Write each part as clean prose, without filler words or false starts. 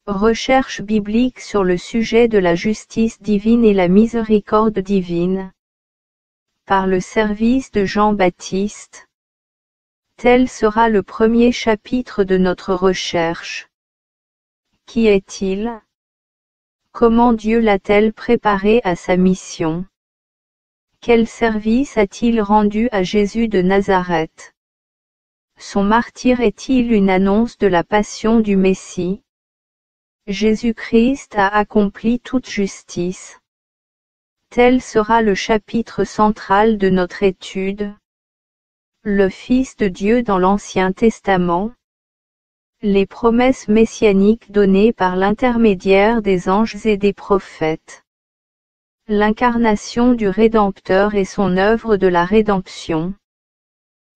Recherche biblique sur le sujet de la justice divine et la miséricorde divine. Par le service de Jean-Baptiste. Tel sera le premier chapitre de notre recherche. Qui est-il? Comment Dieu l'a-t-il préparé à sa mission? Quel service a-t-il rendu à Jésus de Nazareth? Son martyre est-il une annonce de la passion du Messie? Jésus-Christ a accompli toute justice. Tel sera le chapitre central de notre étude. Le Fils de Dieu dans l'Ancien Testament. Les promesses messianiques données par l'intermédiaire des anges et des prophètes. L'incarnation du Rédempteur et son œuvre de la rédemption.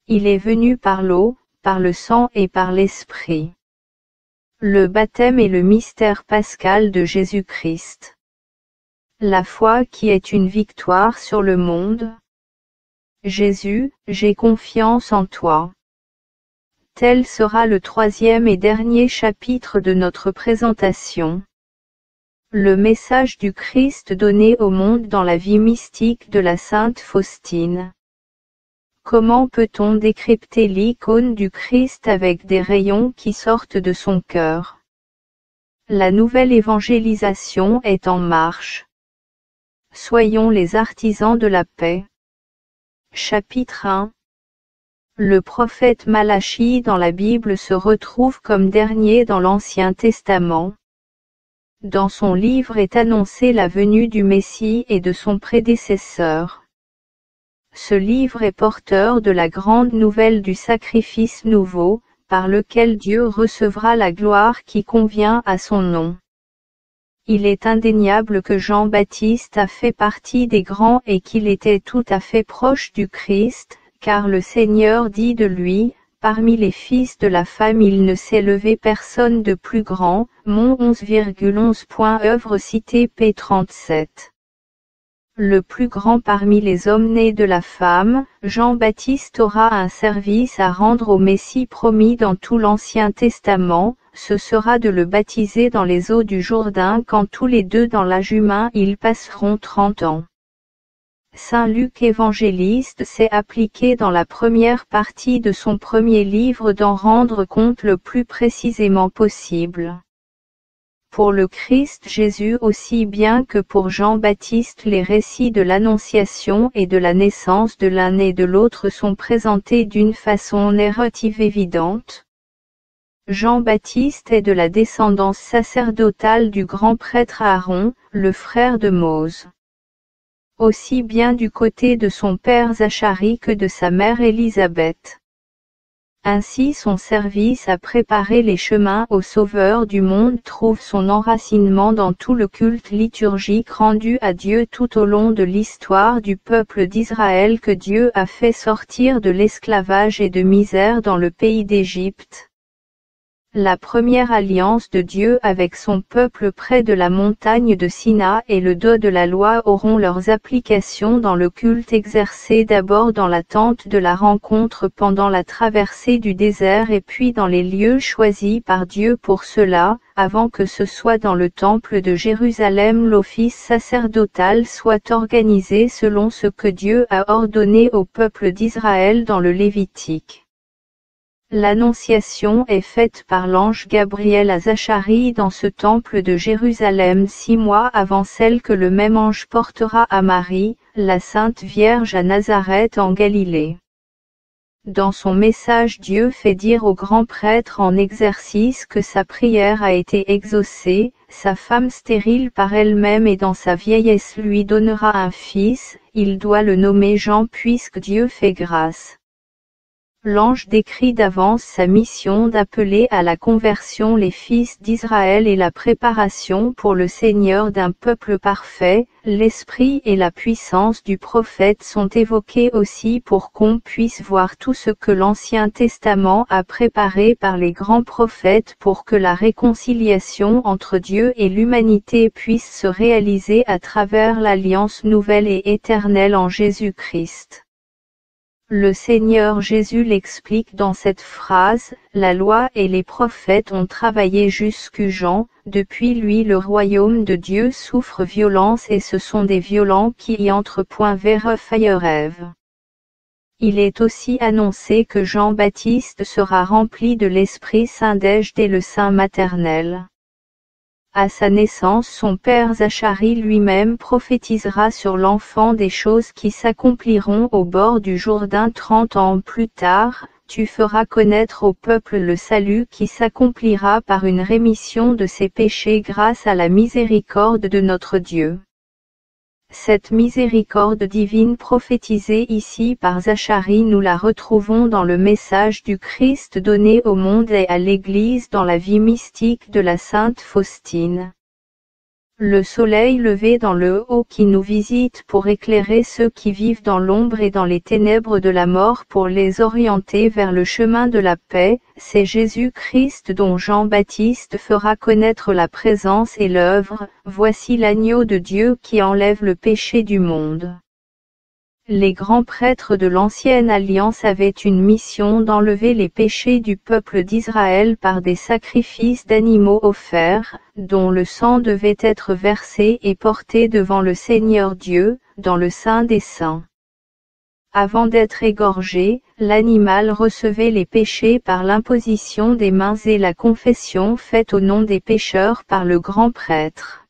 Il est venu par l'eau, par le sang et par l'Esprit. Le baptême et le mystère pascal de Jésus-Christ. La foi qui est une victoire sur le monde. Jésus, j'ai confiance en toi. Tel sera le troisième et dernier chapitre de notre présentation. Le message du Christ donné au monde dans la vie mystique de la Sainte Faustine. Comment peut-on décrypter l'icône du Christ avec des rayons qui sortent de son cœur? La nouvelle évangélisation est en marche. Soyons les artisans de la paix. Chapitre 1. Le prophète Malachie dans la Bible se retrouve comme dernier dans l'Ancien Testament. Dans son livre est annoncée la venue du Messie et de son prédécesseur. Ce livre est porteur de la grande nouvelle du sacrifice nouveau, par lequel Dieu recevra la gloire qui convient à son nom. Il est indéniable que Jean-Baptiste a fait partie des grands et qu'il était tout à fait proche du Christ, car le Seigneur dit de lui, parmi les fils de la femme il ne s'est levé personne de plus grand, Mon 11,11. Œuvre citée p. 37. Le plus grand parmi les hommes nés de la femme, Jean-Baptiste aura un service à rendre au Messie promis dans tout l'Ancien Testament, ce sera de le baptiser dans les eaux du Jourdain quand tous les deux dans l'âge humain ils passeront 30 ans. Saint Luc évangéliste s'est appliqué dans la première partie de son premier livre d'en rendre compte le plus précisément possible. Pour le Christ Jésus aussi bien que pour Jean-Baptiste les récits de l'Annonciation et de la naissance de l'un et de l'autre sont présentés d'une façon narrative évidente. Jean-Baptiste est de la descendance sacerdotale du grand prêtre Aaron, le frère de Mose. Aussi bien du côté de son père Zacharie que de sa mère Élisabeth. Ainsi son service à préparer les chemins au Sauveur du monde trouve son enracinement dans tout le culte liturgique rendu à Dieu tout au long de l'histoire du peuple d'Israël que Dieu a fait sortir de l'esclavage et de misère dans le pays d'Égypte. La première alliance de Dieu avec son peuple près de la montagne de Sina et le dos de la loi auront leurs applications dans le culte exercé d'abord dans la tente de la rencontre pendant la traversée du désert et puis dans les lieux choisis par Dieu pour cela, avant que ce soit dans le temple de Jérusalem l'office sacerdotal soit organisé selon ce que Dieu a ordonné au peuple d'Israël dans le Lévitique. L'annonciation est faite par l'ange Gabriel à Zacharie dans ce temple de Jérusalem 6 mois avant celle que le même ange portera à Marie, la Sainte Vierge à Nazareth en Galilée. Dans son message Dieu fait dire au grand prêtre en exercice que sa prière a été exaucée, sa femme stérile par elle-même et dans sa vieillesse lui donnera un fils, il doit le nommer Jean puisque Dieu fait grâce. L'ange décrit d'avance sa mission d'appeler à la conversion les fils d'Israël et la préparation pour le Seigneur d'un peuple parfait. L'esprit et la puissance du prophète sont évoqués aussi pour qu'on puisse voir tout ce que l'Ancien Testament a préparé par les grands prophètes pour que la réconciliation entre Dieu et l'humanité puisse se réaliser à travers l'alliance nouvelle et éternelle en Jésus-Christ. Le Seigneur Jésus l'explique dans cette phrase, la loi et les prophètes ont travaillé jusqu'à Jean, depuis lui le royaume de Dieu souffre violence et ce sont des violents qui y entrent. Rêve. Il est aussi annoncé que Jean-Baptiste sera rempli de l'Esprit Saint dès le sein maternel. À sa naissance son père Zacharie lui-même prophétisera sur l'enfant des choses qui s'accompliront au bord du Jourdain 30 ans plus tard, tu feras connaître au peuple le salut qui s'accomplira par une rémission de ses péchés grâce à la miséricorde de notre Dieu. Cette miséricorde divine prophétisée ici par Zacharie nous la retrouvons dans le message du Christ donné au monde et à l'Église dans la vie mystique de la Sainte Faustine. Le soleil levé dans le haut qui nous visite pour éclairer ceux qui vivent dans l'ombre et dans les ténèbres de la mort pour les orienter vers le chemin de la paix, c'est Jésus-Christ dont Jean-Baptiste fera connaître la présence et l'œuvre, voici l'agneau de Dieu qui enlève le péché du monde. Les grands prêtres de l'Ancienne Alliance avaient une mission d'enlever les péchés du peuple d'Israël par des sacrifices d'animaux offerts, dont le sang devait être versé et porté devant le Seigneur Dieu, dans le Saint des Saints. Avant d'être égorgé, l'animal recevait les péchés par l'imposition des mains et la confession faite au nom des pécheurs par le grand prêtre.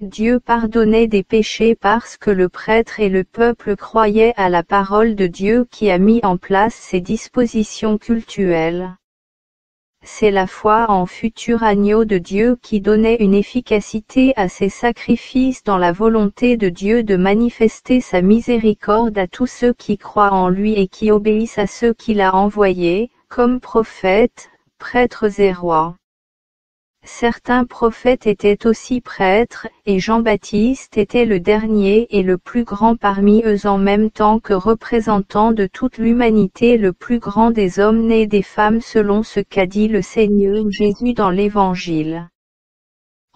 Dieu pardonnait des péchés parce que le prêtre et le peuple croyaient à la parole de Dieu qui a mis en place ces dispositions cultuelles. C'est la foi en futur agneau de Dieu qui donnait une efficacité à ces sacrifices dans la volonté de Dieu de manifester sa miséricorde à tous ceux qui croient en lui et qui obéissent à ceux qu'il a envoyés, comme prophètes, prêtres et rois. Certains prophètes étaient aussi prêtres, et Jean-Baptiste était le dernier et le plus grand parmi eux en même temps que représentant de toute l'humanité le plus grand des hommes nés des femmes selon ce qu'a dit le Seigneur Jésus dans l'Évangile.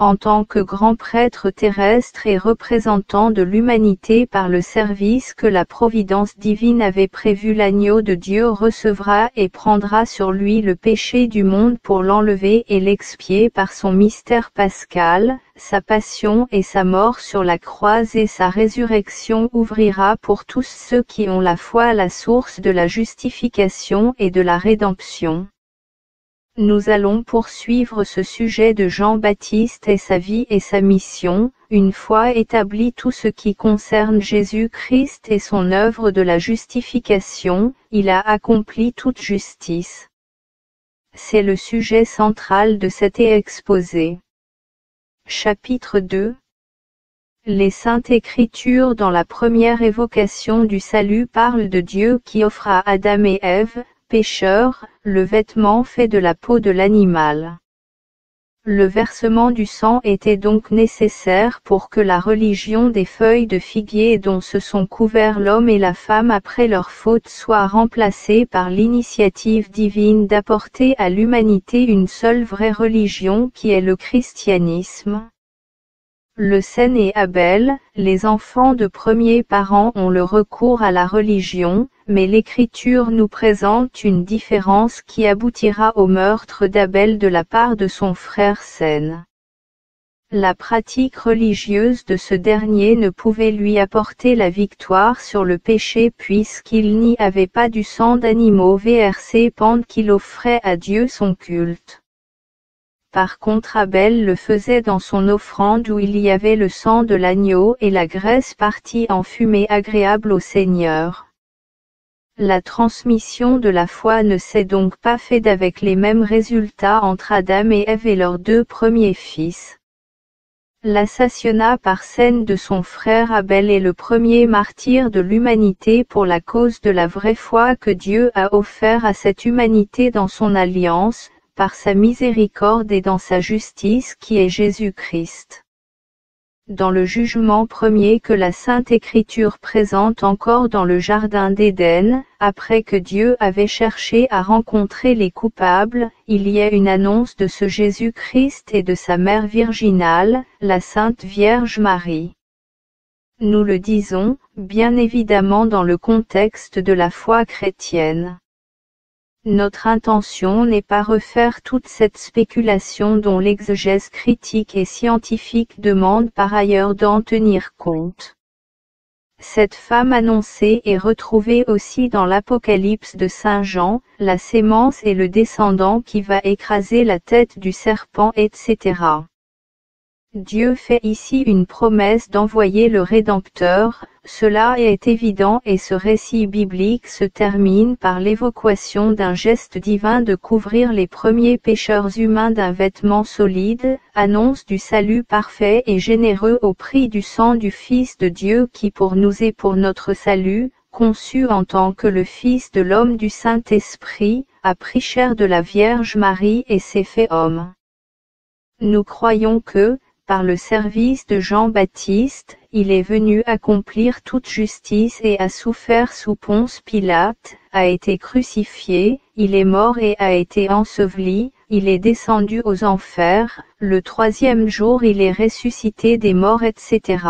En tant que grand prêtre terrestre et représentant de l'humanité par le service que la providence divine avait prévu, l'agneau de Dieu recevra et prendra sur lui le péché du monde pour l'enlever et l'expier par son mystère pascal, sa passion et sa mort sur la croix et sa résurrection ouvrira pour tous ceux qui ont la foi la source de la justification et de la rédemption. Nous allons poursuivre ce sujet de Jean-Baptiste et sa vie et sa mission, une fois établi tout ce qui concerne Jésus-Christ et son œuvre de la justification, il a accompli toute justice. C'est le sujet central de cet exposé. Chapitre 2. Les Saintes Écritures dans la première évocation du salut parlent de Dieu qui offre à Adam et Ève, pécheurs, le vêtement fait de la peau de l'animal. Le versement du sang était donc nécessaire pour que la religion des feuilles de figuier dont se sont couverts l'homme et la femme après leur faute soit remplacée par l'initiative divine d'apporter à l'humanité une seule vraie religion qui est le christianisme. Le Caïn et Abel, les enfants de premiers parents ont le recours à la religion, mais l'Écriture nous présente une différence qui aboutira au meurtre d'Abel de la part de son frère Caïn. La pratique religieuse de ce dernier ne pouvait lui apporter la victoire sur le péché puisqu'il n'y avait pas du sang d'animaux versé pendant qu'il offrait à Dieu son culte. Par contre Abel le faisait dans son offrande où il y avait le sang de l'agneau et la graisse partie en fumée agréable au Seigneur. La transmission de la foi ne s'est donc pas faite avec les mêmes résultats entre Adam et Ève et leurs deux premiers fils. L'assassinat par Caïn de son frère Abel est le premier martyr de l'humanité pour la cause de la vraie foi que Dieu a offert à cette humanité dans son alliance, par sa miséricorde et dans sa justice qui est Jésus-Christ. Dans le jugement premier que la Sainte Écriture présente encore dans le Jardin d'Éden, après que Dieu avait cherché à rencontrer les coupables, il y a une annonce de ce Jésus-Christ et de sa mère virginale, la Sainte Vierge Marie. Nous le disons, bien évidemment dans le contexte de la foi chrétienne. Notre intention n'est pas refaire toute cette spéculation dont l'exégèse critique et scientifique demande par ailleurs d'en tenir compte. Cette femme annoncée est retrouvée aussi dans l'Apocalypse de Saint Jean, la sémence et le descendant qui va écraser la tête du serpent, etc. Dieu fait ici une promesse d'envoyer le Rédempteur, cela est évident et ce récit biblique se termine par l'évocation d'un geste divin de couvrir les premiers pécheurs humains d'un vêtement solide, annonce du salut parfait et généreux au prix du sang du Fils de Dieu qui pour nous et pour notre salut, conçu en tant que le Fils de l'homme du Saint-Esprit, a pris chair de la Vierge Marie et s'est fait homme. Nous croyons que, par le service de Jean-Baptiste, il est venu accomplir toute justice et a souffert sous Ponce Pilate, a été crucifié, il est mort et a été enseveli, il est descendu aux enfers, le troisième jour il est ressuscité des morts, etc.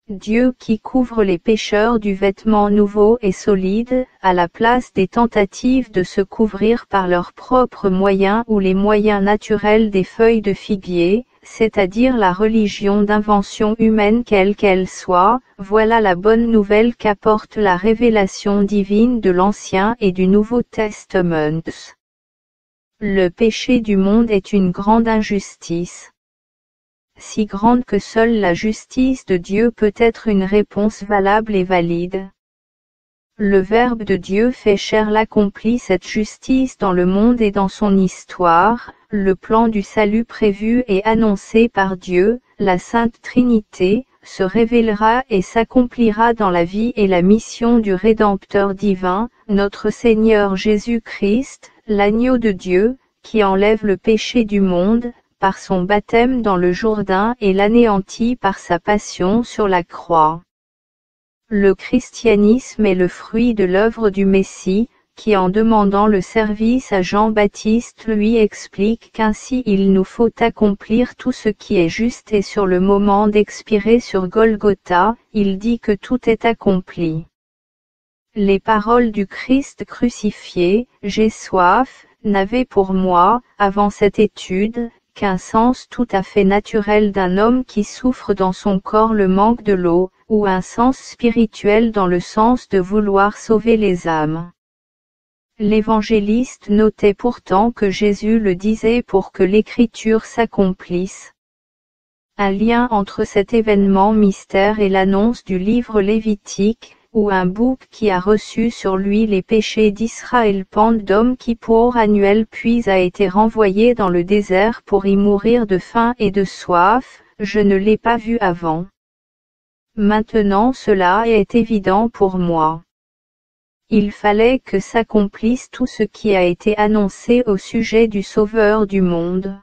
Dieu qui couvre les pécheurs du vêtement nouveau et solide, à la place des tentatives de se couvrir par leurs propres moyens ou les moyens naturels des feuilles de figuier, c'est-à-dire la religion d'invention humaine quelle qu'elle soit, voilà la bonne nouvelle qu'apporte la révélation divine de l'Ancien et du Nouveau Testament. Le péché du monde est une grande injustice. Si grande que seule la justice de Dieu peut être une réponse valable et valide. Le Verbe de Dieu fait chair l'accomplit cette justice dans le monde et dans son histoire, le plan du salut prévu et annoncé par Dieu, la Sainte Trinité, se révélera et s'accomplira dans la vie et la mission du Rédempteur divin, notre Seigneur Jésus-Christ, l'agneau de Dieu, qui enlève le péché du monde, par son baptême dans le Jourdain et l'anéantit par sa passion sur la croix. Le christianisme est le fruit de l'œuvre du Messie, qui en demandant le service à Jean-Baptiste lui explique qu'ainsi il nous faut accomplir tout ce qui est juste et sur le moment d'expirer sur Golgotha, il dit que tout est accompli. Les paroles du Christ crucifié, « J'ai soif », n'avaient pour moi, avant cette étude, qu'un sens tout à fait naturel d'un homme qui souffre dans son corps le manque de l'eau, ou un sens spirituel dans le sens de vouloir sauver les âmes. L'évangéliste notait pourtant que Jésus le disait pour que l'écriture s'accomplisse. Un lien entre cet événement mystère et l'annonce du livre lévitique, où un bouc qui a reçu sur lui les péchés d'Israël pente d'Yom Kippour annuel puis a été renvoyé dans le désert pour y mourir de faim et de soif, je ne l'ai pas vu avant. Maintenant cela est évident pour moi. Il fallait que s'accomplisse tout ce qui a été annoncé au sujet du Sauveur du monde.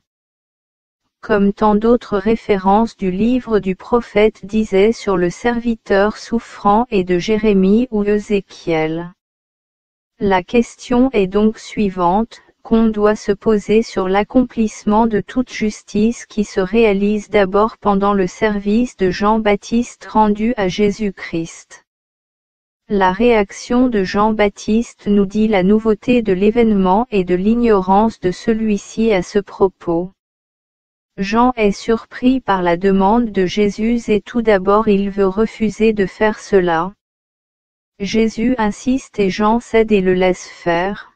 Comme tant d'autres références du livre du prophète disaient sur le serviteur souffrant et de Jérémie ou Ézéchiel. La question est donc suivante, qu'on doit se poser sur l'accomplissement de toute justice qui se réalise d'abord pendant le service de Jean-Baptiste rendu à Jésus-Christ. La réaction de Jean-Baptiste nous dit la nouveauté de l'événement et de l'ignorance de celui-ci à ce propos. Jean est surpris par la demande de Jésus et tout d'abord il veut refuser de faire cela. Jésus insiste et Jean cède et le laisse faire.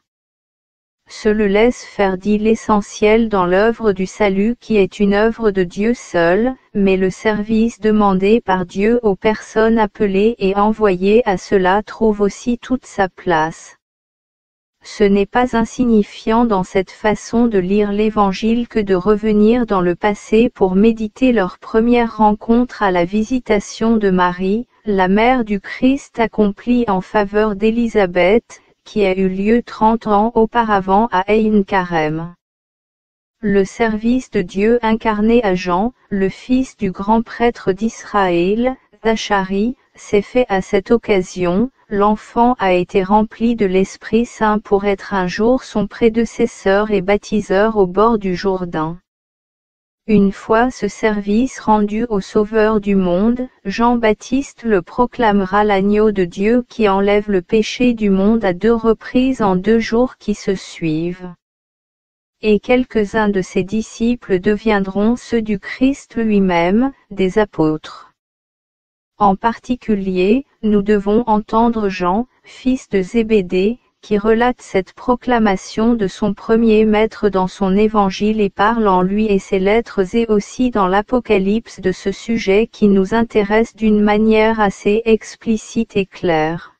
Ce le laisse faire dit l'essentiel dans l'œuvre du salut qui est une œuvre de Dieu seul, mais le service demandé par Dieu aux personnes appelées et envoyées à cela trouve aussi toute sa place. Ce n'est pas insignifiant dans cette façon de lire l'Évangile que de revenir dans le passé pour méditer leur première rencontre à la visitation de Marie, la mère du Christ accomplie en faveur d'Élisabeth, qui a eu lieu 30 ans auparavant à Ein Karem. Le service de Dieu incarné à Jean, le fils du grand prêtre d'Israël, Zacharie, s'est fait à cette occasion. L'enfant a été rempli de l'Esprit Saint pour être un jour son prédécesseur et baptiseur au bord du Jourdain. Une fois ce service rendu au Sauveur du monde, Jean-Baptiste le proclamera l'agneau de Dieu qui enlève le péché du monde à 2 reprises en 2 jours qui se suivent. Et quelques-uns de ses disciples deviendront ceux du Christ lui-même, des apôtres. En particulier, nous devons entendre Jean, fils de Zébédée, qui relate cette proclamation de son premier maître dans son évangile et parle en lui et ses lettres et aussi dans l'Apocalypse de ce sujet qui nous intéresse d'une manière assez explicite et claire.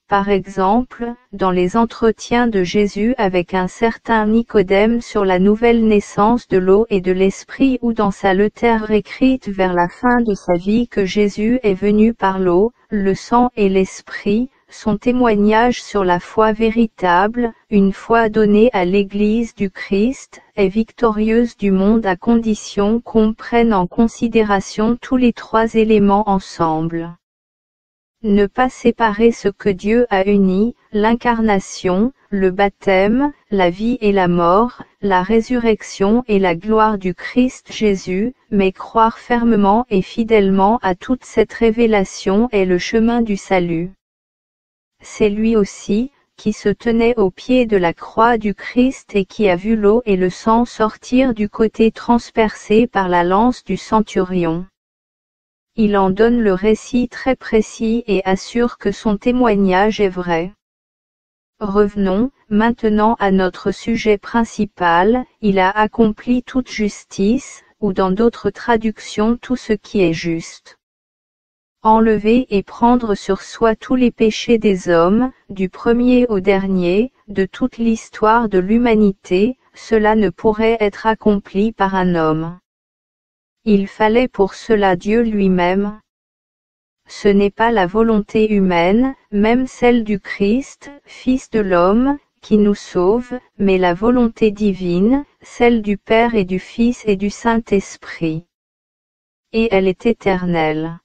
Par exemple, dans les entretiens de Jésus avec un certain Nicodème sur la nouvelle naissance de l'eau et de l'esprit ou dans sa lettre écrite vers la fin de sa vie que Jésus est venu par l'eau, le sang et l'esprit, son témoignage sur la foi véritable, une foi donnée à l'Église du Christ, est victorieuse du monde à condition qu'on prenne en considération tous les 3 éléments ensemble. Ne pas séparer ce que Dieu a uni, l'incarnation, le baptême, la vie et la mort, la résurrection et la gloire du Christ Jésus, mais croire fermement et fidèlement à toute cette révélation est le chemin du salut. C'est lui aussi, qui se tenait au pied de la croix du Christ et qui a vu l'eau et le sang sortir du côté transpercé par la lance du centurion. Il en donne le récit très précis et assure que son témoignage est vrai. Revenons, maintenant à notre sujet principal, il a accompli toute justice, ou dans d'autres traductions tout ce qui est juste. Enlever et prendre sur soi tous les péchés des hommes, du premier au dernier, de toute l'histoire de l'humanité, cela ne pourrait être accompli par un homme. Il fallait pour cela Dieu lui-même. Ce n'est pas la volonté humaine, même celle du Christ, Fils de l'homme, qui nous sauve, mais la volonté divine, celle du Père et du Fils et du Saint-Esprit. Et elle est éternelle.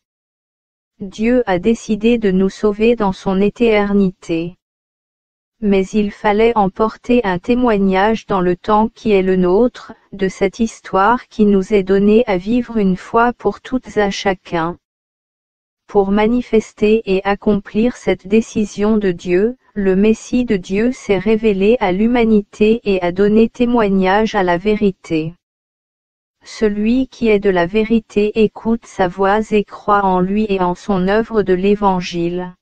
Dieu a décidé de nous sauver dans son éternité. Mais il fallait emporter un témoignage dans le temps qui est le nôtre, de cette histoire qui nous est donnée à vivre une fois pour toutes à chacun. Pour manifester et accomplir cette décision de Dieu, le Messie de Dieu s'est révélé à l'humanité et a donné témoignage à la vérité. Celui qui est de la vérité écoute sa voix et croit en lui et en son œuvre de l'Évangile.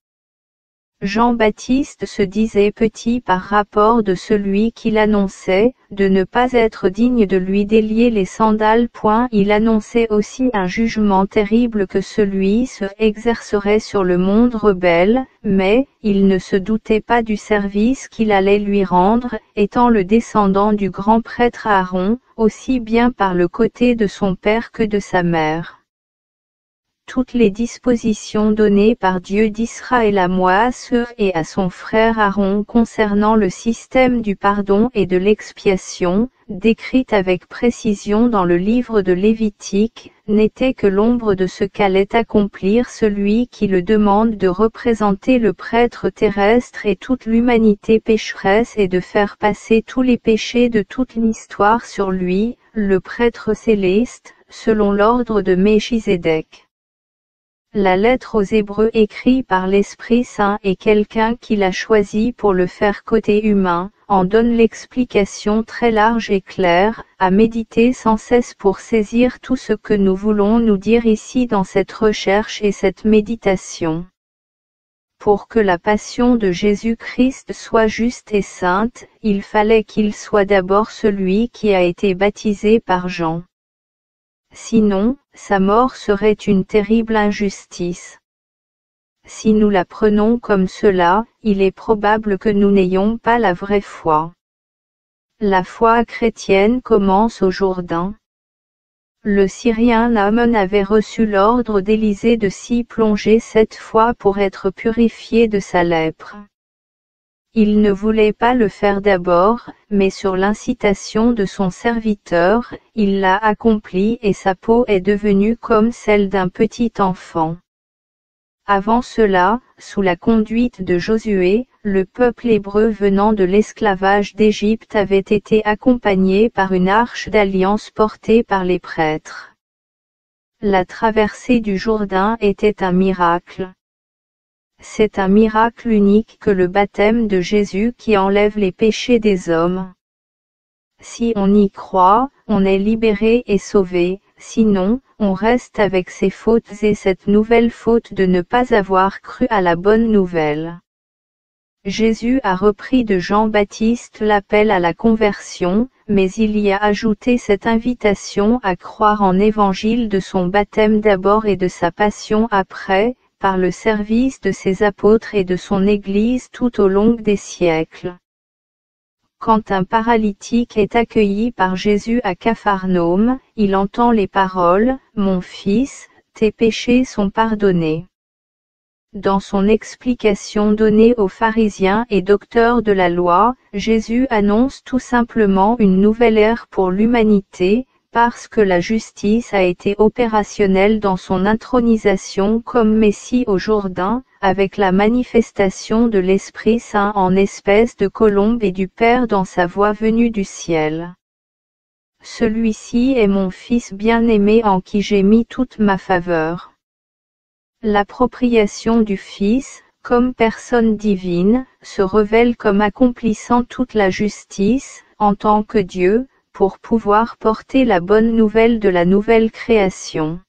Jean-Baptiste se disait petit par rapport de celui qui l'annonçait, de ne pas être digne de lui délier les sandales. Il annonçait aussi un jugement terrible que celui se exercerait sur le monde rebelle, mais, il ne se doutait pas du service qu'il allait lui rendre, étant le descendant du grand prêtre Aaron, aussi bien par le côté de son père que de sa mère. Toutes les dispositions données par Dieu d'Israël à Moïse et à son frère Aaron concernant le système du pardon et de l'expiation, décrites avec précision dans le livre de Lévitique, n'étaient que l'ombre de ce qu'allait accomplir celui qui le demande de représenter le prêtre terrestre et toute l'humanité pécheresse et de faire passer tous les péchés de toute l'histoire sur lui, le prêtre céleste, selon l'ordre de Melchisédek. La lettre aux Hébreux écrite par l'Esprit Saint et quelqu'un qui l'a choisi pour le faire côté humain, en donne l'explication très large et claire, à méditer sans cesse pour saisir tout ce que nous voulons nous dire ici dans cette recherche et cette méditation. Pour que la passion de Jésus-Christ soit juste et sainte, il fallait qu'il soit d'abord celui qui a été baptisé par Jean. Sinon, sa mort serait une terrible injustice. Si nous la prenons comme cela, il est probable que nous n'ayons pas la vraie foi. La foi chrétienne commence au Jourdain. Le Syrien Naaman avait reçu l'ordre d'Élisée de s'y plonger 7 fois pour être purifié de sa lèpre. Il ne voulait pas le faire d'abord, mais sur l'incitation de son serviteur, il l'a accompli et sa peau est devenue comme celle d'un petit enfant. Avant cela, sous la conduite de Josué, le peuple hébreu venant de l'esclavage d'Égypte avait été accompagné par une arche d'alliance portée par les prêtres. La traversée du Jourdain était un miracle. C'est un miracle unique que le baptême de Jésus qui enlève les péchés des hommes. Si on y croit, on est libéré et sauvé, sinon, on reste avec ses fautes et cette nouvelle faute de ne pas avoir cru à la bonne nouvelle. Jésus a repris de Jean-Baptiste l'appel à la conversion, mais il y a ajouté cette invitation à croire en évangile de son baptême d'abord et de sa passion après, par le service de ses apôtres et de son Église tout au long des siècles. Quand un paralytique est accueilli par Jésus à Capharnaüm, il entend les paroles « Mon fils, tes péchés sont pardonnés ». Dans son explication donnée aux pharisiens et docteurs de la loi, Jésus annonce tout simplement une nouvelle ère pour l'humanité, parce que la justice a été opérationnelle dans son intronisation comme Messie au Jourdain, avec la manifestation de l'Esprit Saint en espèce de colombe et du Père dans sa voix venue du ciel. Celui-ci est mon Fils bien-aimé en qui j'ai mis toute ma faveur. L'appropriation du Fils, comme personne divine, se révèle comme accomplissant toute la justice, en tant que Dieu, pour pouvoir porter la bonne nouvelle de la nouvelle création.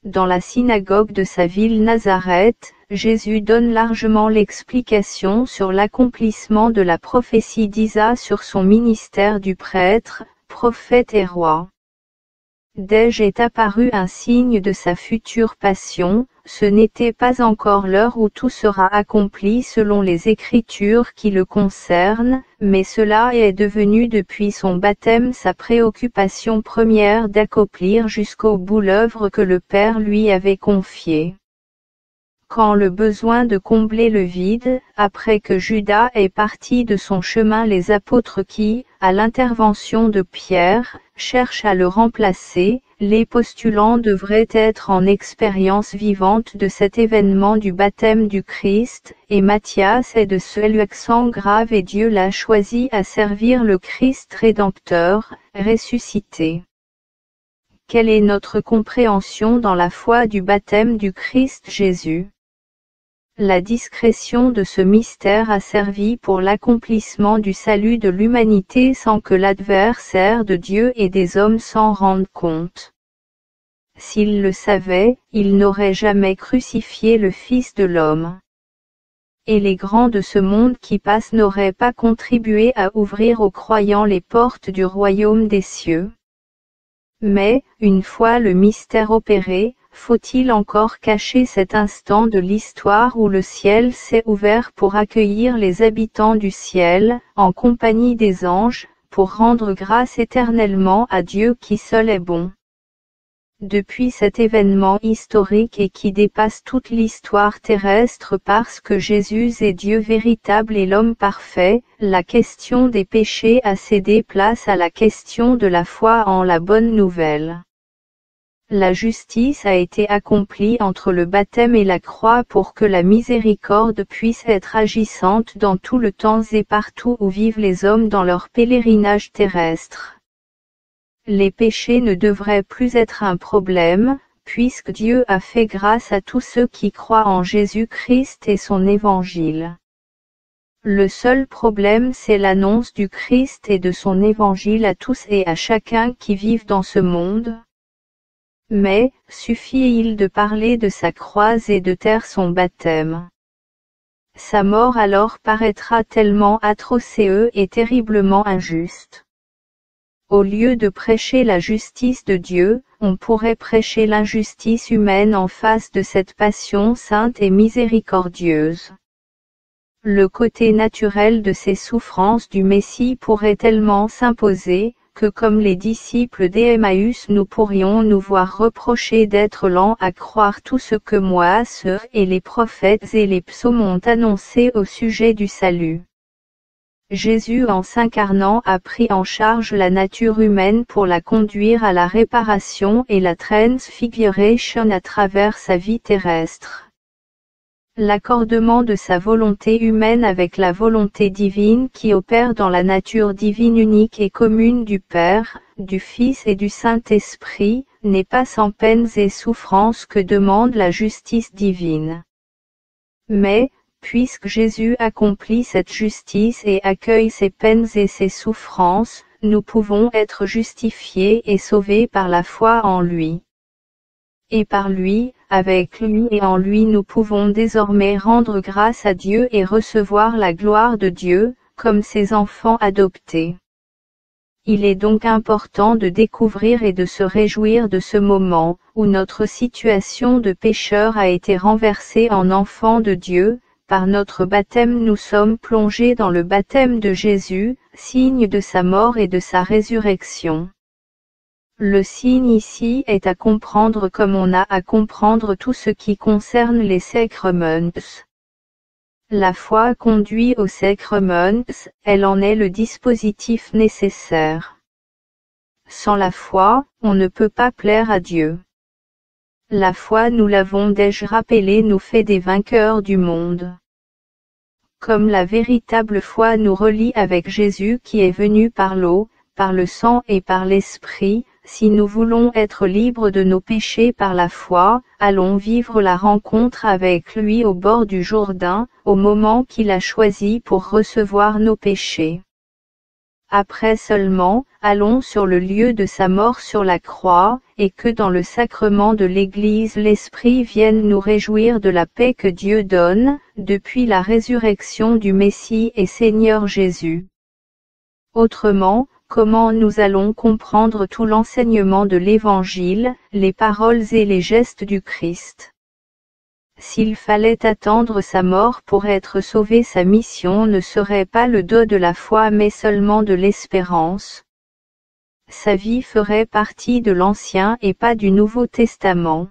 Dans la synagogue de sa ville Nazareth, Jésus donne largement l'explication sur l'accomplissement de la prophétie d'Isa sur son ministère du prêtre, prophète et roi. Dès est apparu un signe de sa future passion, ce n'était pas encore l'heure où tout sera accompli selon les Écritures qui le concernent, mais cela est devenu depuis son baptême sa préoccupation première d'accomplir jusqu'au bout l'œuvre que le Père lui avait confiée. Quand le besoin de combler le vide, après que Judas est parti de son chemin, les apôtres qui, à l'intervention de Pierre, cherchent à le remplacer, les postulants devraient être en expérience vivante de cet événement du baptême du Christ, et Matthias est de ce accent grave et Dieu l'a choisi à servir le Christ rédempteur, ressuscité. Quelle est notre compréhension dans la foi du baptême du Christ Jésus ? La discrétion de ce mystère a servi pour l'accomplissement du salut de l'humanité sans que l'adversaire de Dieu et des hommes s'en rende compte. S'il le savait, il n'aurait jamais crucifié le Fils de l'homme. Et les grands de ce monde qui passent n'auraient pas contribué à ouvrir aux croyants les portes du royaume des cieux. Mais, une fois le mystère opéré, faut-il encore cacher cet instant de l'histoire où le ciel s'est ouvert pour accueillir les habitants du ciel, en compagnie des anges, pour rendre grâce éternellement à Dieu qui seul est bon. Depuis cet événement historique et qui dépasse toute l'histoire terrestre parce que Jésus est Dieu véritable et l'homme parfait, la question des péchés a cédé place à la question de la foi en la bonne nouvelle. La justice a été accomplie entre le baptême et la croix pour que la miséricorde puisse être agissante dans tout le temps et partout où vivent les hommes dans leur pèlerinage terrestre. Les péchés ne devraient plus être un problème, puisque Dieu a fait grâce à tous ceux qui croient en Jésus-Christ et son évangile. Le seul problème c'est l'annonce du Christ et de son évangile à tous et à chacun qui vivent dans ce monde. Mais, suffit-il de parler de sa croix et de taire son baptême? Sa mort alors paraîtra tellement atroce et terriblement injuste. Au lieu de prêcher la justice de Dieu, on pourrait prêcher l'injustice humaine en face de cette passion sainte et miséricordieuse. Le côté naturel de ces souffrances du Messie pourrait tellement s'imposer, que comme les disciples d'Emmaüs nous pourrions nous voir reprocher d'être lents à croire tout ce que Moïse et les prophètes et les psaumes ont annoncé au sujet du salut. Jésus en s'incarnant a pris en charge la nature humaine pour la conduire à la réparation et la transfiguration à travers sa vie terrestre. L'accordement de sa volonté humaine avec la volonté divine qui opère dans la nature divine unique et commune du Père, du Fils et du Saint-Esprit, n'est pas sans peines et souffrances que demande la justice divine. Mais, puisque Jésus accomplit cette justice et accueille ses peines et ses souffrances, nous pouvons être justifiés et sauvés par la foi en lui. Et par lui, avec lui et en lui nous pouvons désormais rendre grâce à Dieu et recevoir la gloire de Dieu, comme ses enfants adoptés. Il est donc important de découvrir et de se réjouir de ce moment, où notre situation de pécheur a été renversée en enfants de Dieu. Par notre baptême nous sommes plongés dans le baptême de Jésus, signe de sa mort et de sa résurrection. Le signe ici est à comprendre comme on a à comprendre tout ce qui concerne les sacraments. La foi conduit aux sacraments, elle en est le dispositif nécessaire. Sans la foi, on ne peut pas plaire à Dieu. La foi, nous l'avons déjà rappelé, nous fait des vainqueurs du monde. Comme la véritable foi nous relie avec Jésus qui est venu par l'eau, par le sang et par l'esprit, si nous voulons être libres de nos péchés par la foi, allons vivre la rencontre avec lui au bord du Jourdain, au moment qu'il a choisi pour recevoir nos péchés. Après seulement, allons sur le lieu de sa mort sur la croix, et que dans le sacrement de l'Église l'Esprit vienne nous réjouir de la paix que Dieu donne, depuis la résurrection du Messie et Seigneur Jésus. Autrement, comment nous allons comprendre tout l'enseignement de l'Évangile, les paroles et les gestes du Christ? S'il fallait attendre sa mort pour être sauvé, sa mission ne serait pas le dos de la foi mais seulement de l'espérance. Sa vie ferait partie de l'Ancien et pas du Nouveau Testament.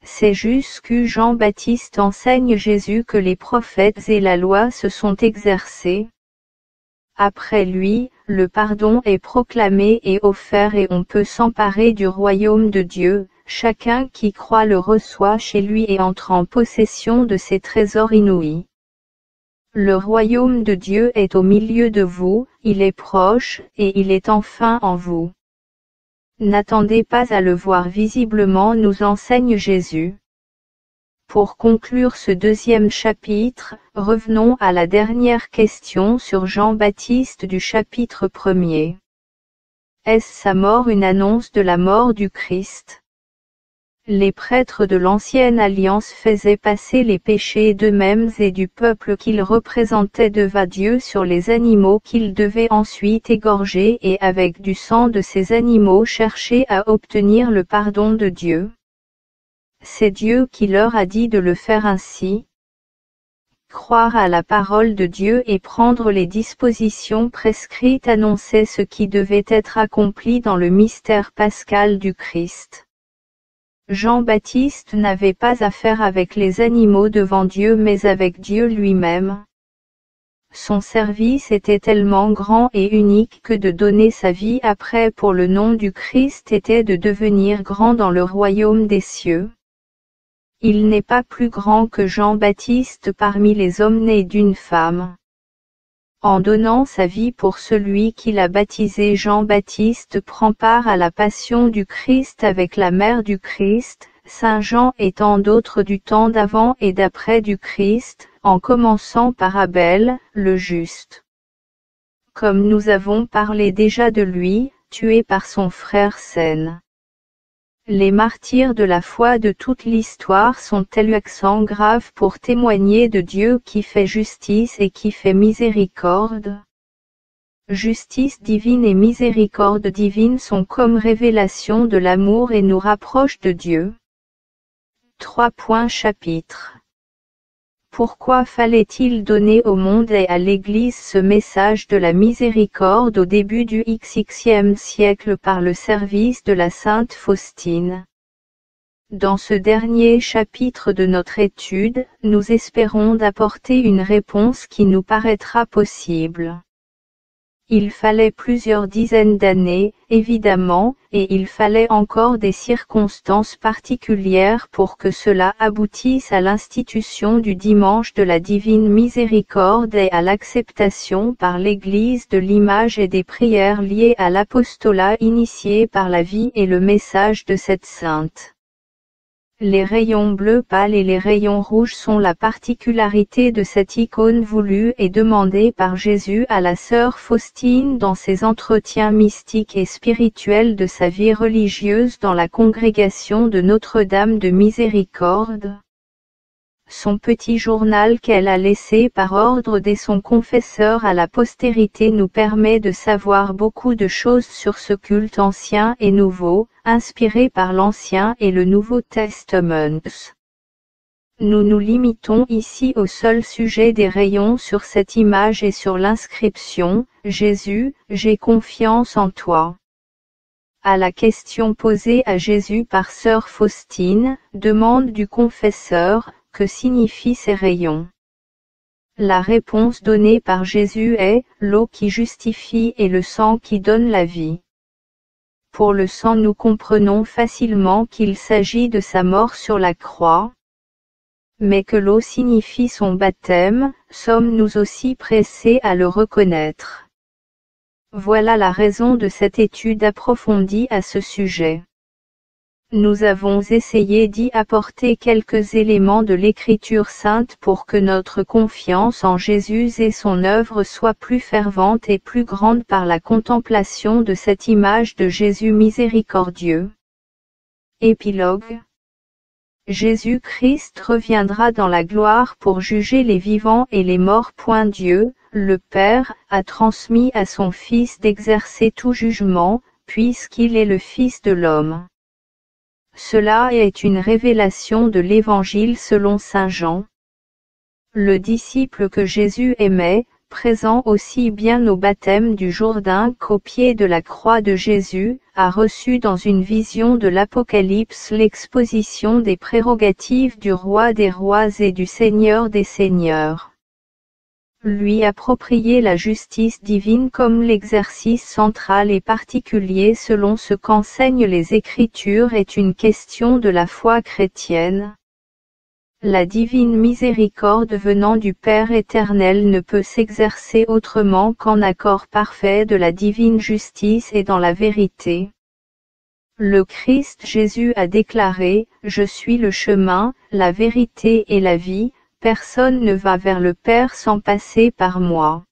C'est jusqu'où Jean-Baptiste enseigne Jésus que les prophètes et la loi se sont exercés. Après lui, le pardon est proclamé et offert et on peut s'emparer du royaume de Dieu. Chacun qui croit le reçoit chez lui et entre en possession de ses trésors inouïs. Le royaume de Dieu est au milieu de vous, il est proche, et il est enfin en vous. N'attendez pas à le voir visiblement, nous enseigne Jésus. Pour conclure ce deuxième chapitre, revenons à la dernière question sur Jean-Baptiste du chapitre 1er. Est-ce sa mort une annonce de la mort du Christ? Les prêtres de l'Ancienne Alliance faisaient passer les péchés d'eux-mêmes et du peuple qu'ils représentaient devant Dieu sur les animaux qu'ils devaient ensuite égorger et avec du sang de ces animaux chercher à obtenir le pardon de Dieu. C'est Dieu qui leur a dit de le faire ainsi. Croire à la parole de Dieu et prendre les dispositions prescrites annonçait ce qui devait être accompli dans le mystère pascal du Christ. Jean-Baptiste n'avait pas affaire avec les animaux devant Dieu mais avec Dieu lui-même. Son service était tellement grand et unique que de donner sa vie après pour le nom du Christ était de devenir grand dans le royaume des cieux. Il n'est pas plus grand que Jean-Baptiste parmi les hommes nés d'une femme. En donnant sa vie pour celui qui l'a baptisé, Jean-Baptiste prend part à la passion du Christ avec la mère du Christ, Saint Jean et tant d'autres du temps d'avant et d'après du Christ, en commençant par Abel, le juste. Comme nous avons parlé déjà de lui, tué par son frère Caïn. Les martyrs de la foi de toute l'histoire sont tels accents graves pour témoigner de Dieu qui fait justice et qui fait miséricorde. Justice divine et miséricorde divine sont comme révélation de l'amour et nous rapprochent de Dieu. 3. Chapitre. Pourquoi fallait-il donner au monde et à l'Église ce message de la miséricorde au début du XXe siècle par le service de la Sainte Faustine? Dans ce dernier chapitre de notre étude, nous espérons d'apporter une réponse qui nous paraîtra possible. Il fallait plusieurs dizaines d'années, évidemment, et il fallait encore des circonstances particulières pour que cela aboutisse à l'institution du dimanche de la divine miséricorde et à l'acceptation par l'Église de l'image et des prières liées à l'apostolat initié par la vie et le message de cette sainte. Les rayons bleus pâles et les rayons rouges sont la particularité de cette icône voulue et demandée par Jésus à la sœur Faustine dans ses entretiens mystiques et spirituels de sa vie religieuse dans la congrégation de Notre-Dame de Miséricorde. Son petit journal qu'elle a laissé par ordre dès son confesseur à la postérité nous permet de savoir beaucoup de choses sur ce culte ancien et nouveau, inspiré par l'Ancien et le Nouveau Testament. Nous nous limitons ici au seul sujet des rayons sur cette image et sur l'inscription « Jésus, j'ai confiance en toi ». À la question posée à Jésus par sœur Faustine, demande du confesseur, que signifient ces rayons? La réponse donnée par Jésus est « l'eau qui justifie et le sang qui donne la vie ». Pour le sang nous comprenons facilement qu'il s'agit de sa mort sur la croix. Mais que l'eau signifie son baptême, sommes-nous aussi pressés à le reconnaître. Voilà la raison de cette étude approfondie à ce sujet. Nous avons essayé d'y apporter quelques éléments de l'Écriture sainte pour que notre confiance en Jésus et son œuvre soit plus fervente et plus grande par la contemplation de cette image de Jésus miséricordieux. Épilogue. Jésus-Christ reviendra dans la gloire pour juger les vivants et les morts. Dieu, le Père, a transmis à son Fils d'exercer tout jugement, puisqu'il est le Fils de l'homme. Cela est une révélation de l'Évangile selon saint Jean. Le disciple que Jésus aimait, présent aussi bien au baptême du Jourdain qu'au pied de la croix de Jésus, a reçu dans une vision de l'Apocalypse l'exposition des prérogatives du Roi des rois et du Seigneur des seigneurs. Lui approprier la justice divine comme l'exercice central et particulier selon ce qu'enseignent les Écritures est une question de la foi chrétienne. La divine miséricorde venant du Père éternel ne peut s'exercer autrement qu'en accord parfait de la divine justice et dans la vérité. Le Christ Jésus a déclaré « Je suis le chemin, la vérité et la vie ». Personne ne va vers le Père sans passer par moi.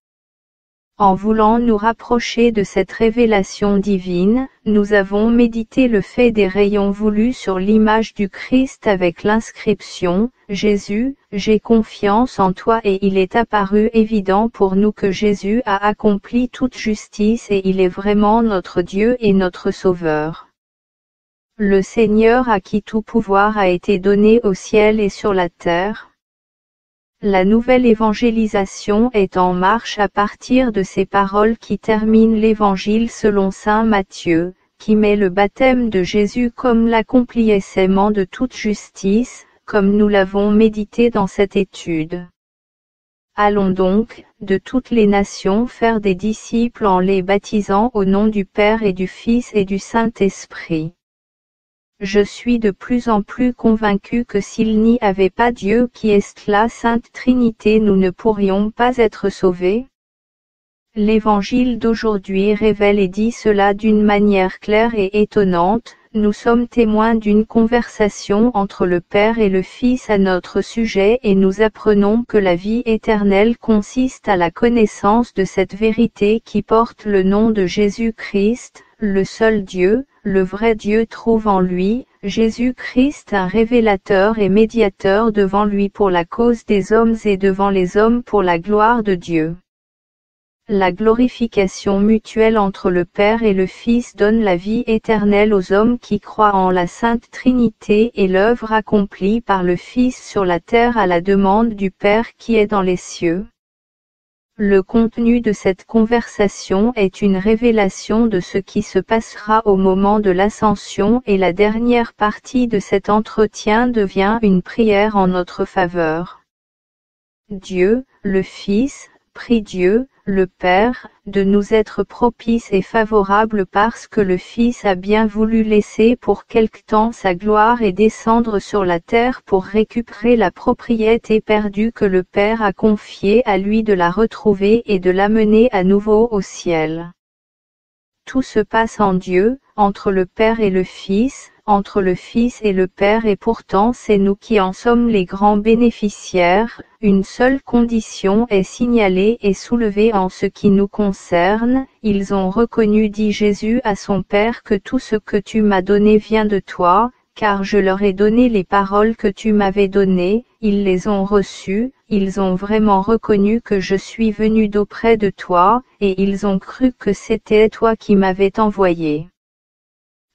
En voulant nous rapprocher de cette révélation divine, nous avons médité le fait des rayons voulus sur l'image du Christ avec l'inscription « Jésus, j'ai confiance en toi » et il est apparu évident pour nous que Jésus a accompli toute justice et il est vraiment notre Dieu et notre Sauveur. Le Seigneur à qui tout pouvoir a été donné au ciel et sur la terre. La nouvelle évangélisation est en marche à partir de ces paroles qui terminent l'Évangile selon saint Matthieu, qui met le baptême de Jésus comme l'accomplissement de toute justice, comme nous l'avons médité dans cette étude. Allons donc, de toutes les nations faire des disciples en les baptisant au nom du Père et du Fils et du Saint-Esprit. Je suis de plus en plus convaincu que s'il n'y avait pas Dieu qui est la Sainte Trinité nous ne pourrions pas être sauvés. L'Évangile d'aujourd'hui révèle et dit cela d'une manière claire et étonnante. Nous sommes témoins d'une conversation entre le Père et le Fils à notre sujet et nous apprenons que la vie éternelle consiste à la connaissance de cette vérité qui porte le nom de Jésus-Christ, le seul Dieu, le vrai Dieu trouve en lui, Jésus-Christ un révélateur et médiateur devant lui pour la cause des hommes et devant les hommes pour la gloire de Dieu. La glorification mutuelle entre le Père et le Fils donne la vie éternelle aux hommes qui croient en la Sainte Trinité et l'œuvre accomplie par le Fils sur la terre à la demande du Père qui est dans les cieux. Le contenu de cette conversation est une révélation de ce qui se passera au moment de l'ascension et la dernière partie de cet entretien devient une prière en notre faveur. Dieu, le Fils, prie Dieu, le Père, de nous être propice et favorable parce que le Fils a bien voulu laisser pour quelque temps sa gloire et descendre sur la terre pour récupérer la propriété perdue que le Père a confiée à lui de la retrouver et de l'amener à nouveau au ciel. Tout se passe en Dieu, entre le Père et le Fils, entre le Fils et le Père et pourtant c'est nous qui en sommes les grands bénéficiaires. Une seule condition est signalée et soulevée en ce qui nous concerne, ils ont reconnu, dit Jésus à son Père, que tout ce que tu m'as donné vient de toi, car je leur ai donné les paroles que tu m'avais données, ils les ont reçues, ils ont vraiment reconnu que je suis venu d'auprès de toi, et ils ont cru que c'était toi qui m'avais envoyé.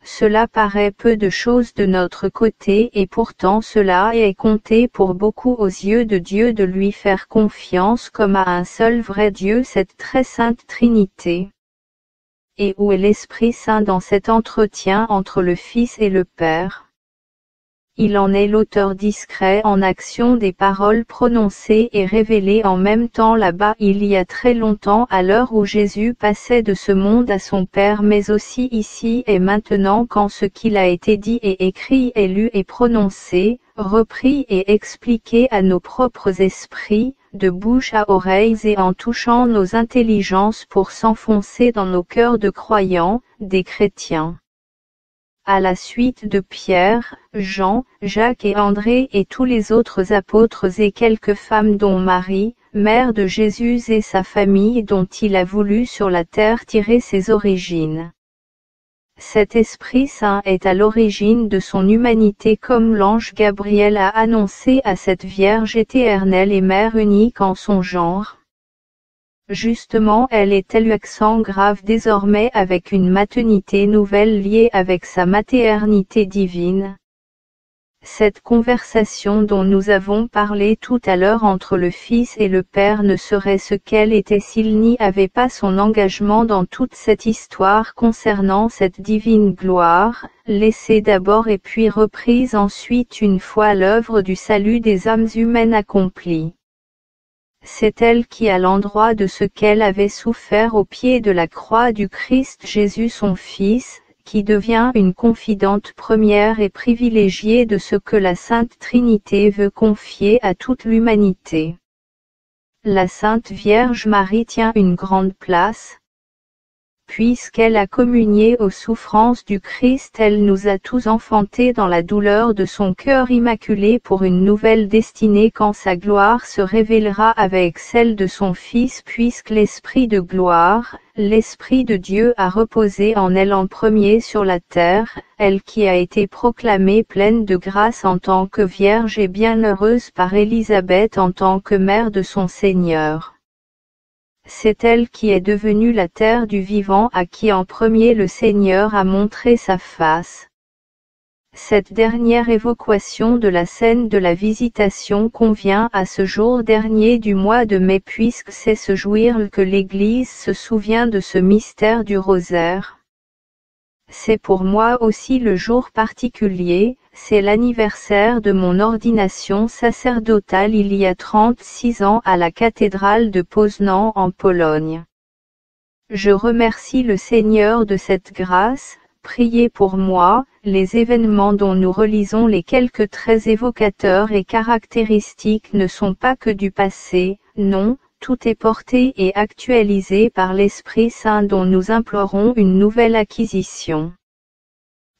Cela paraît peu de choses de notre côté et pourtant cela est compté pour beaucoup aux yeux de Dieu de lui faire confiance comme à un seul vrai Dieu, cette très sainte Trinité. Et où est l'Esprit Saint dans cet entretien entre le Fils et le Père? Il en est l'auteur discret en action des paroles prononcées et révélées en même temps là-bas il y a très longtemps à l'heure où Jésus passait de ce monde à son Père mais aussi ici et maintenant quand ce qu'il a été dit et écrit est lu et prononcé, repris et expliqué à nos propres esprits, de bouche à oreilles et en touchant nos intelligences pour s'enfoncer dans nos cœurs de croyants, des chrétiens. À la suite de Pierre, Jean, Jacques et André et tous les autres apôtres et quelques femmes dont Marie, mère de Jésus et sa famille dont il a voulu sur la terre tirer ses origines. Cet Esprit Saint est à l'origine de son humanité comme l'ange Gabriel a annoncé à cette Vierge éternelle et mère unique en son genre. Justement elle est accent grave désormais avec une maternité nouvelle liée avec sa maternité divine. Cette conversation dont nous avons parlé tout à l'heure entre le Fils et le Père ne serait ce qu'elle était s'il n'y avait pas son engagement dans toute cette histoire concernant cette divine gloire, laissée d'abord et puis reprise ensuite une fois l'œuvre du salut des âmes humaines accomplie. C'est elle qui à l'endroit de ce qu'elle avait souffert au pied de la croix du Christ Jésus son Fils, qui devient une confidente première et privilégiée de ce que la Sainte Trinité veut confier à toute l'humanité. La Sainte Vierge Marie tient une grande place. Puisqu'elle a communié aux souffrances du Christ, elle nous a tous enfantés dans la douleur de son cœur immaculé pour une nouvelle destinée quand sa gloire se révélera avec celle de son Fils puisque l'Esprit de gloire, l'Esprit de Dieu a reposé en elle en premier sur la terre, elle qui a été proclamée pleine de grâce en tant que Vierge et bienheureuse par Élisabeth en tant que mère de son Seigneur. C'est elle qui est devenue la terre du vivant à qui en premier le Seigneur a montré sa face. Cette dernière évocation de la scène de la visitation convient à ce jour dernier du mois de mai puisque c'est ce jour que l'Église se souvient de ce mystère du rosaire. C'est pour moi aussi le jour particulier, c'est l'anniversaire de mon ordination sacerdotale il y a 36 ans à la cathédrale de Poznań en Pologne. Je remercie le Seigneur de cette grâce, priez pour moi, les événements dont nous relisons les quelques traits évocateurs et caractéristiques ne sont pas que du passé, non, tout est porté et actualisé par l'Esprit Saint dont nous implorons une nouvelle acquisition.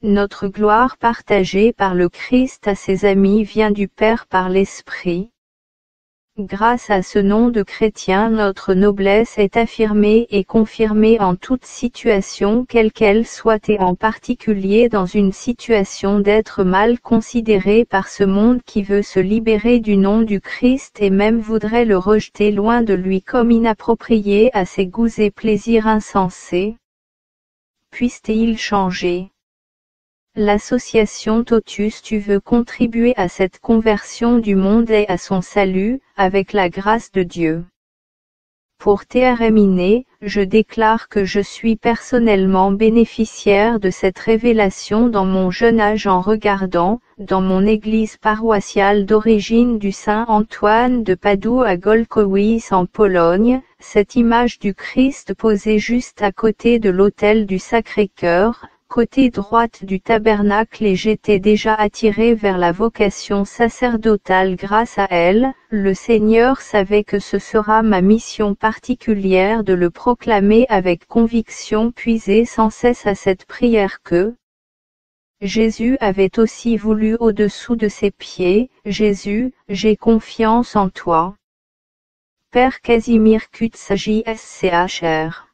Notre gloire partagée par le Christ à ses amis vient du Père par l'Esprit. Grâce à ce nom de chrétien notre noblesse est affirmée et confirmée en toute situation quelle qu'elle soit et en particulier dans une situation d'être mal considéré par ce monde qui veut se libérer du nom du Christ et même voudrait le rejeter loin de lui comme inapproprié à ses goûts et plaisirs insensés. Puisse-t-il changer? L'association Totus Tu veux contribuer à cette conversion du monde et à son salut, avec la grâce de Dieu. Pour TRMINE, je déclare que je suis personnellement bénéficiaire de cette révélation dans mon jeune âge en regardant, dans mon église paroissiale d'origine du Saint Antoine de Padoue à Golkowice en Pologne, cette image du Christ posée juste à côté de l'autel du Sacré-Cœur, côté droite du tabernacle, et j'étais déjà attiré vers la vocation sacerdotale grâce à elle. Le Seigneur savait que ce sera ma mission particulière de le proclamer avec conviction, puisé sans cesse à cette prière que Jésus avait aussi voulu au-dessous de ses pieds. Jésus, j'ai confiance en toi. Père Casimir Kutsa JSCHR